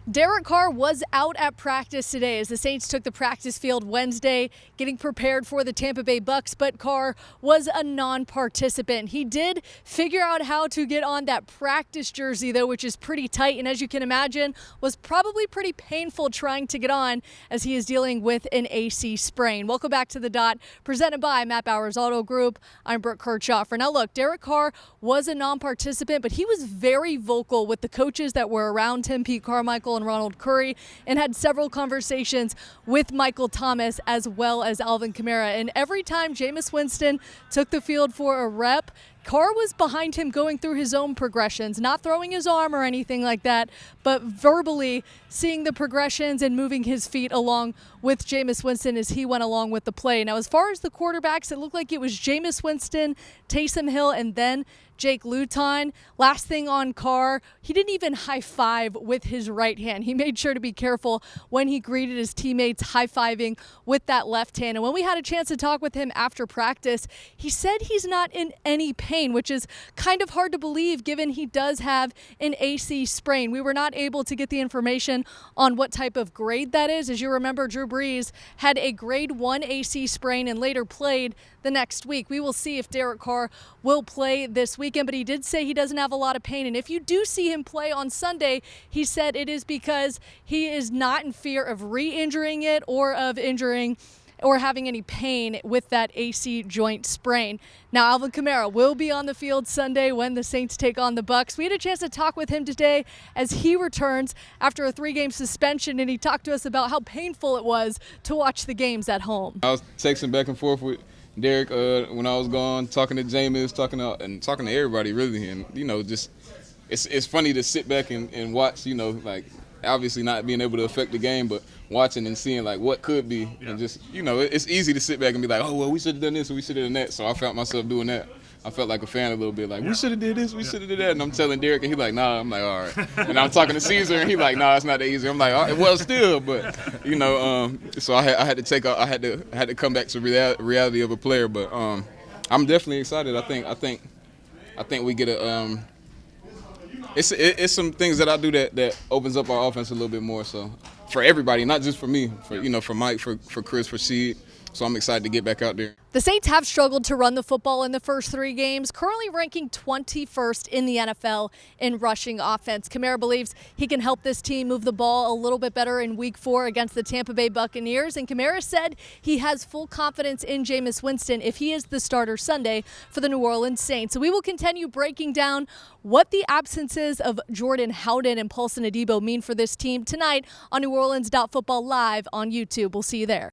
Derek Carr was out at practice today as the Saints took the practice field Wednesday, getting prepared for the Tampa Bay Bucks, but Carr was a non-participant. He did figure out how to get on that practice jersey, though, which is pretty tight, and as you can imagine, was probably pretty painful trying to get on as he is dealing with an AC sprain. Welcome back to The Dot, presented by Matt Bowers Auto Group. I'm Brooke Kirchhoff. Now, look, Derek Carr was a non-participant, but he was very vocal with the coaches that were around him, Pete Carmichael and Ronald Curry, and had several conversations with Michael Thomas as well as Alvin Kamara. And every time Jameis Winston took the field for a rep, Carr was behind him going through his own progressions, not throwing his arm or anything like that, but verbally seeing the progressions and moving his feet along with Jameis Winston as he went along with the play. Now, as far as the quarterbacks, it looked like it was Jameis Winston, Taysom Hill, and then Jake Luton. Last thing on Carr, he didn't even high-five with his right hand. He made sure to be careful when he greeted his teammates, high-fiving with that left hand. And when we had a chance to talk with him after practice, he said he's not in any pain, which is kind of hard to believe given he does have an AC sprain. We were not able to get the information on what type of grade that is. As you remember, Drew Brees had a grade 1 AC sprain and later played the next week. We will see if Derek Carr will play this weekend, but he did say he doesn't have a lot of pain. And if you do see him play on Sunday, he said it is because he is not in fear of re-injuring it or of injuring or having any pain with that AC joint sprain. Now, Alvin Kamara will be on the field Sunday when the Saints take on the Bucks. We had a chance to talk with him today as he returns after a 3-game suspension, and he talked to us about how painful it was to watch the games at home. I was texting back and forth with Derek when I was gone, talking to Jameis, talking to everybody really, and just it's funny to sit back and watch. Like obviously not being able to affect the game, but watching and seeing like what could be, and just it's easy to sit back and be like, oh well, we should have done this or we should have done that. So I felt myself doing that. I felt like a fan a little bit, like we should have did this, we should have did that, and I'm telling Derek, and he's like, nah. I'm like, all right. And I'm talking to Caesar, and he's like, nah, it's not that easy. I'm like, all right, well, still, but so I had to come back to reality of a player, but I'm definitely excited. I think we get a it's some things that I do that opens up our offense a little bit more. So for everybody, not just for me, for Mike, for Chris, for Seed. So I'm excited to get back out there. The Saints have struggled to run the football in the first 3 games, currently ranking 21st in the NFL in rushing offense. Kamara believes he can help this team move the ball a little bit better in Week 4 against the Tampa Bay Buccaneers. And Kamara said he has full confidence in Jameis Winston if he is the starter Sunday for the New Orleans Saints. So we will continue breaking down what the absences of Jordan Howden and Paulson Adebo mean for this team tonight on NewOrleans.Football live on YouTube. We'll see you there.